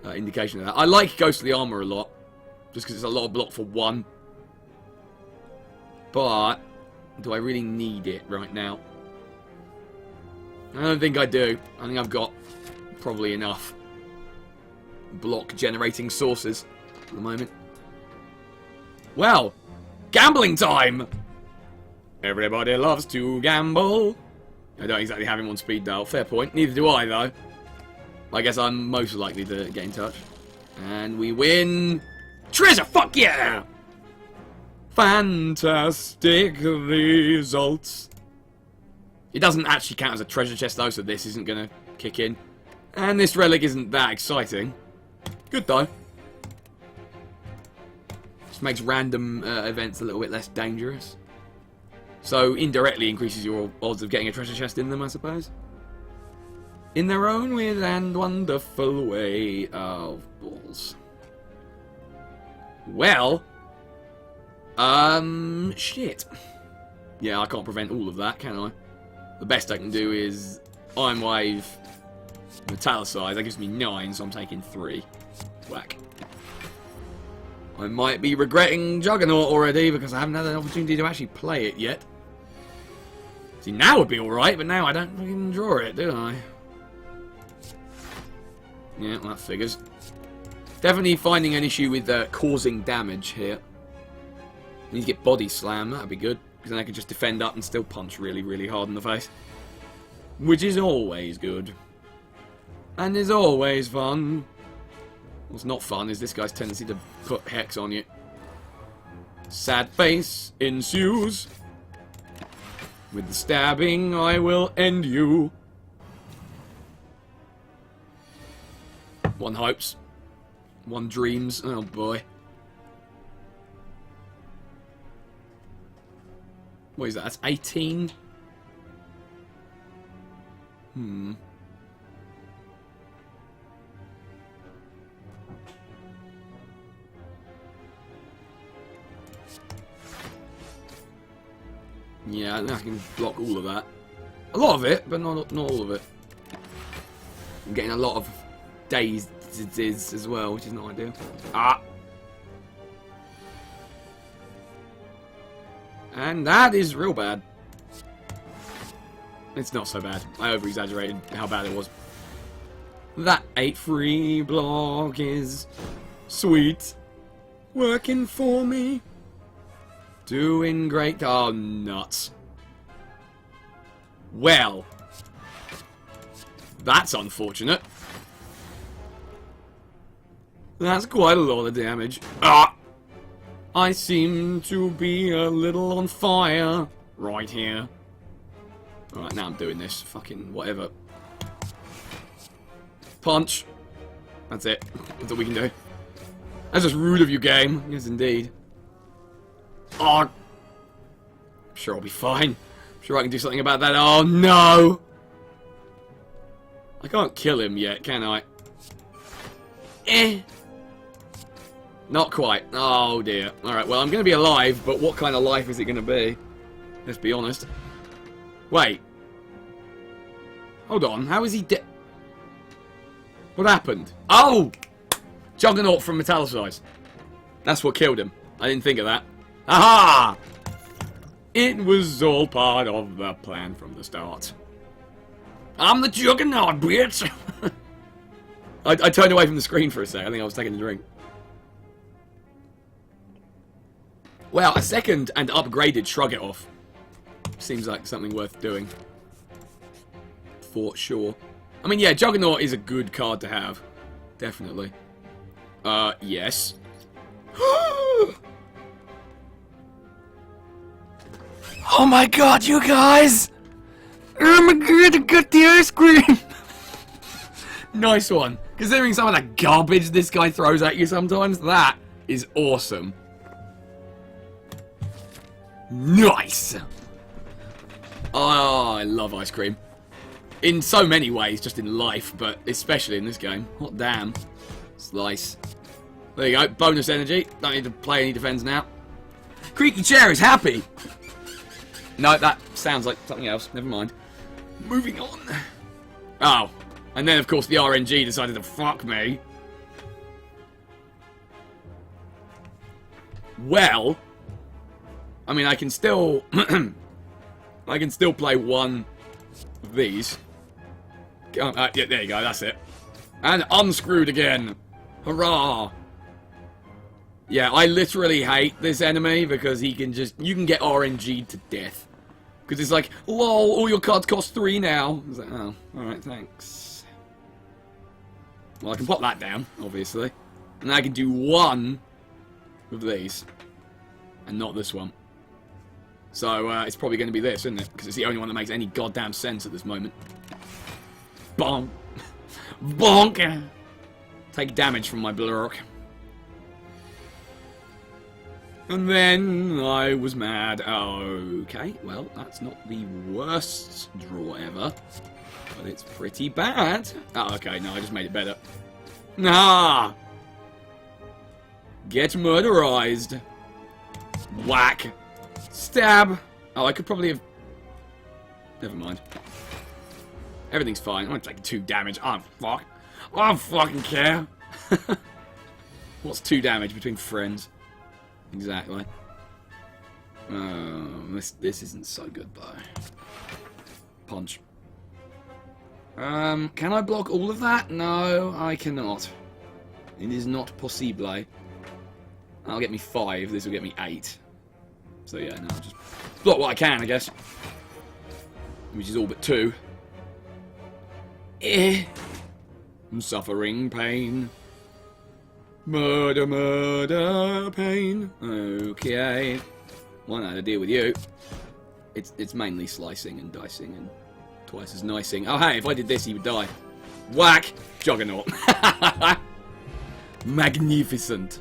indication of that. I like Ghostly Armor a lot. Just because it's a lot of block for 1. But... do I really need it right now? I don't think I do. I think I've got probably enough block generating sources at the moment. Well, gambling time! Everybody loves to gamble. I don't exactly have him on speed dial. Fair point. Neither do I, though. I guess I'm most likely to get in touch. And we win... treasure! Fuck yeah! Fantastic results. It doesn't actually count as a treasure chest though, so this isn't going to kick in. And this relic isn't that exciting. Good though. Just makes random events a little bit less dangerous. So indirectly increases your odds of getting a treasure chest in them, I suppose. In their own weird and wonderful way. Oh, balls. Well... shit. Yeah, I can't prevent all of that, can I? The best I can do is Iron Wave, Metallicize. That gives me 9, so I'm taking 3. Whack. I might be regretting Juggernaut already because I haven't had an opportunity to actually play it yet. See, now would be alright, but now I don't fucking draw it, do I? Yeah, well, that figures. Definitely finding an issue with causing damage here. Need to get Body Slam, that'd be good. Because then I can just defend up and still punch really, really hard in the face. Which is always good. And is always fun. What's not fun is this guy's tendency to put Hex on you. Sad face ensues. With the stabbing, I will end you. One hopes. One dreams. Oh boy. What is that? That's 18? Yeah, I think I can block all of that. A lot of it, but not all of it. I'm getting a lot of dazed as well, which is not ideal. Ah! And that is real bad. It's not so bad. I over-exaggerated how bad it was. That 8 free block is sweet. Working for me. Doing great. Oh, nuts. Well. That's unfortunate. That's quite a lot of damage. Ah! I seem to be a little on fire right here. Alright, now I'm doing this. Fucking whatever. Punch. That's it. That's all we can do. That's just rude of you, game. Yes, indeed. Oh. I'm sure I'll be fine. I'm sure I can do something about that. Oh, no. I can't kill him yet, can I? Not quite. Oh, dear. Alright, well, I'm going to be alive, but what kind of life is it going to be? Let's be honest. Wait. Hold on. How is he dead? What happened? Oh! Juggernaut from Metallicize. That's what killed him. I didn't think of that. Aha! It was all part of the plan from the start. I'm the Juggernaut, bitch! I turned away from the screen for a sec. I think I was taking a drink. Well, a second and upgraded Shrug It Off. Seems like something worth doing. For sure. I mean, yeah, Juggernaut is a good card to have. Definitely. Yes. Oh my god, you guys! Oh my god, I got the ice cream! Nice one. Considering some of the garbage this guy throws at you sometimes, that is awesome. Nice! Oh, I love ice cream. In so many ways, just in life, but especially in this game. Hot damn. Slice. There you go, bonus energy. Don't need to play any defense now. Creaky chair is happy! No, that sounds like something else. Never mind. Moving on. Oh. And then, of course, the RNG decided to fuck me. Well. I mean, I can still... I can still play one of these. Yeah, there you go, that's it. And unscrewed again. Hurrah. Yeah, I literally hate this enemy because he can just... You can get RNG'd to death. Because it's like, lol, all your cards cost 3 now. It's like, oh, alright, thanks. Well, I can pop that down, obviously. And I can do one of these. And not this one. So, it's probably going to be this, isn't it? Because it's the only one that makes any goddamn sense at this moment. Bonk. Bonk! Take damage from my blurk. And then I was mad. Okay, well, that's not the worst draw ever. But it's pretty bad. Oh, okay, no, I just made it better. Nah! Get murderized. Whack. Stab. Oh, I could probably have... Never mind. Everything's fine. I'm gonna take 2 damage. I don't fucking care. What's 2 damage between friends? Exactly. This isn't so good though. Punch. Can I block all of that? No, I cannot. It is not possible. That'll get me 5. This will get me 8. So yeah, no, I'll just block what I can, I guess. Which is all but 2. I'm suffering pain. Murder, murder, pain. Okay. Why not to deal with you? It's mainly slicing and dicing and twice as nicing. Oh hey, if I did this, he would die. Whack! Juggernaut. Magnificent.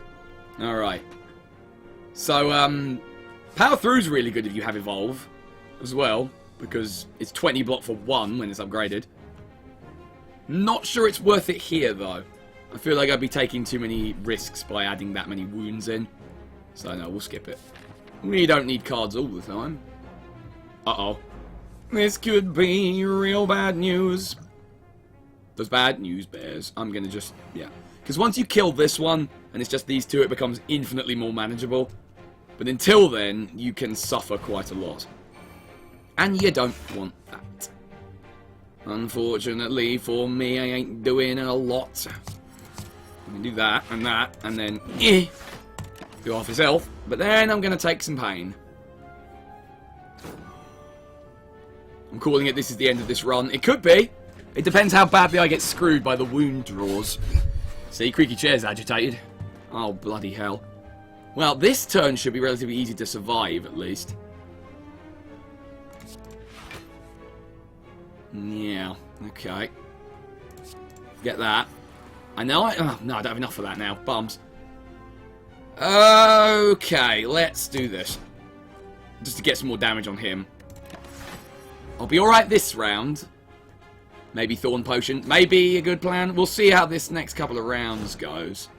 Alright. So, Power Through's really good if you have Evolve as well, because it's 20 block for 1 when it's upgraded. Not sure it's worth it here, though. I feel like I'd be taking too many risks by adding that many wounds in. So, no, we'll skip it. We don't need cards all the time. Uh-oh. This could be real bad news. Those bad news bears. I'm gonna just... yeah. Because once you kill this one, and it's just these two, it becomes infinitely more manageable. But until then, you can suffer quite a lot. And you don't want that. Unfortunately for me, I ain't doing a lot. I can do that, and then... go off his health. But then I'm going to take some pain. I'm calling it this is the end of this run. It could be. It depends how badly I get screwed by the wound draws. See, creaky chair's agitated. Oh, bloody hell. Well, this turn should be relatively easy to survive, at least. Yeah, okay. Get that. I know oh, no, I don't have enough for that now. Bums. Okay, let's do this. Just to get some more damage on him. I'll be alright this round. Maybe Thorn Potion. Maybe a good plan. We'll see how this next couple of rounds goes.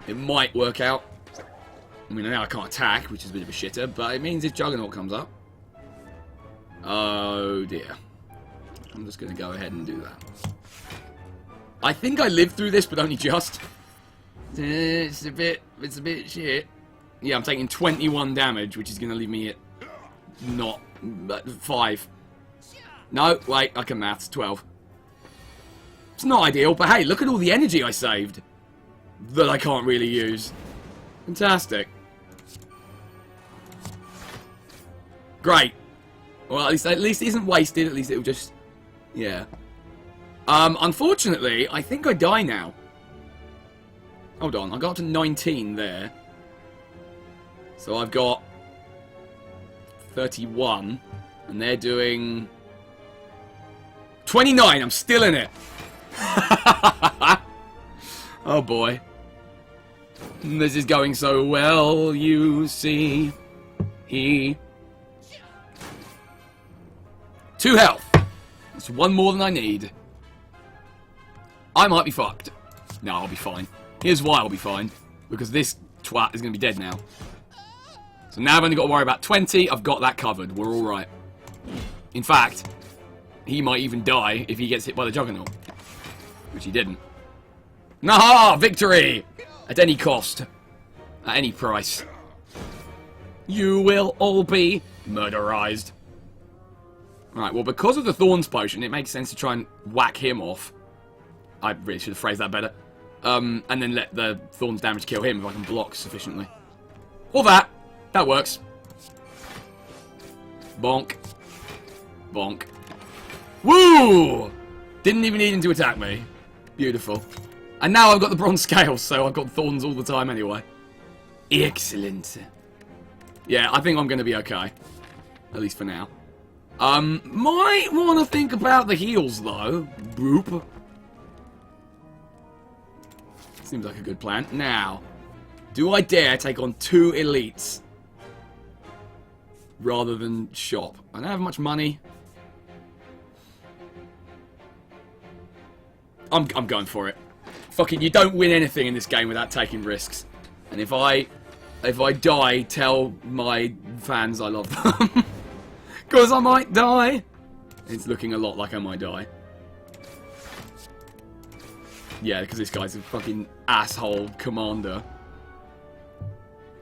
It might work out. I mean, now I can't attack, which is a bit of a shitter, but it means if Juggernaut comes up... oh, dear. I'm just going to go ahead and do that. I think I lived through this, but only just. It's a bit shit. Yeah, I'm taking 21 damage, which is going to leave me at... not... 5. No, wait, I can maths. 12. It's not ideal, but hey, look at all the energy I saved. That I can't really use. Fantastic. Great. Well, at least it isn't wasted. At least it'll just... yeah. Unfortunately, I think I die now. Hold on, I got up to 19 there. So I've got 31. And they're doing 29. I'm still in it. Oh boy. This is going so well, you see. 2 health. That's 1 more than I need. I might be fucked. No, I'll be fine. Here's why I'll be fine. Because this twat is going to be dead now. So now I've only got to worry about 20. I've got that covered. We're alright. In fact, he might even die if he gets hit by the Juggernaut. Which he didn't. Nah, victory! At any cost. At any price. You will all be murderized. Right, well, because of the Thorns Potion, it makes sense to try and whack him off. I really should have phrased that better. And then let the Thorns damage kill him if I can block sufficiently. Or that. That works. Bonk. Bonk. Woo! Didn't even need him to attack me. Beautiful. And now I've got the bronze scales, so I've got thorns all the time anyway. Excellent. Yeah, I think I'm going to be okay. At least for now. Might want to think about the heals, though. Boop. Seems like a good plan. Now, do I dare take on 2 elites rather than shop? I don't have much money. I'm going for it. Fucking, you don't win anything in this game without taking risks. And if I die, tell my fans I love them. Because I might die. It's looking a lot like I might die. Yeah, because this guy's a fucking asshole commander.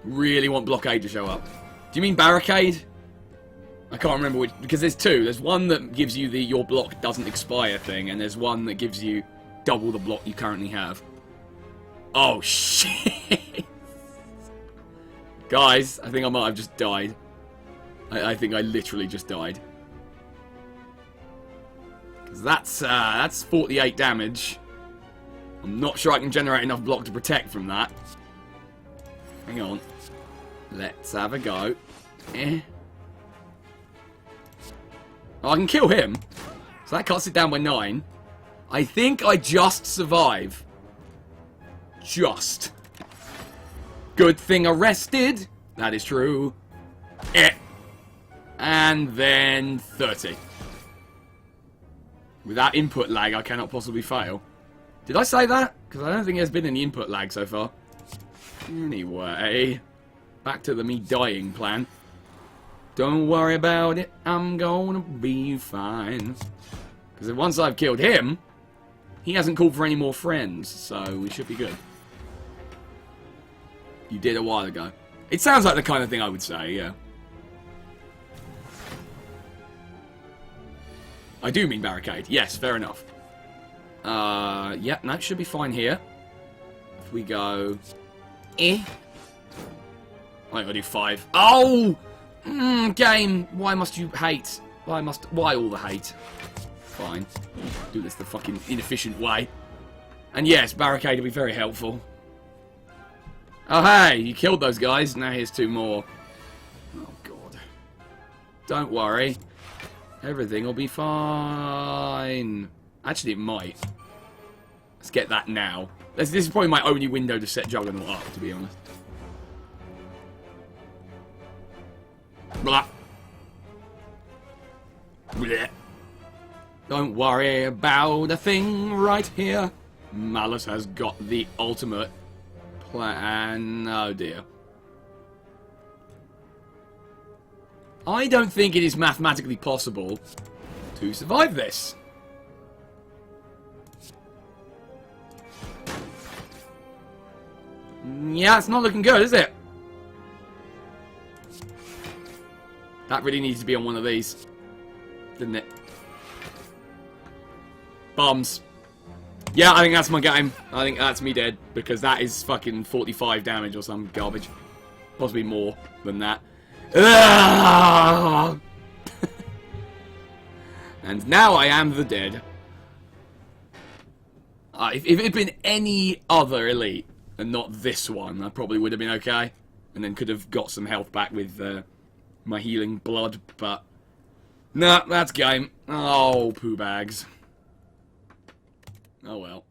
Really want blockade to show up. Do you mean barricade? I can't remember which, because there's 2. There's one that gives you the your block doesn't expire thing, and there's one that gives you double the block you currently have. Oh shit! Guys, I think I might have just died. I think I literally just died. Because that's 48 damage. I'm not sure I can generate enough block to protect from that. Hang on. Let's have a go. Oh, I can kill him. So that cuts it down by 9. I think I just survive. just. Good thing arrested. That is true. And then 30. Without input lag, I cannot possibly fail. Did I say that? Because I don't think there's been any input lag so far. Anyway, back to the me dying plan. Don't worry about it, I'm gonna be fine. Because once I've killed him, he hasn't called for any more friends, so we should be good. You did a while ago. It sounds like the kind of thing I would say, yeah. I do mean barricade. Yes, fair enough. Yeah, no, should be fine here. If we go... I gotta do 5. Oh! Game! Why must you hate? Why all the hate? Fine. Do this the fucking inefficient way. And yes, barricade will be very helpful. Oh hey, you killed those guys. Now here's 2 more. Oh god. Don't worry. Everything will be fine. Actually, it might. Let's get that now. This is probably my only window to set Juggernaut up, to be honest. Blah. Blah. Don't worry about a thing right here. Malice has got the ultimate plan. Oh dear. I don't think it is mathematically possible to survive this. Yeah, it's not looking good, is it? That really needs to be on one of these, didn't it? Bombs. Yeah, I think that's my game. I think that's me dead, because that is fucking 45 damage or some garbage. Possibly more than that. And now I am the dead. If it had been any other elite, and not this one, I probably would have been okay. And then could have got some health back with my healing blood, but... Nah, that's game. Oh, poo bags. Oh well.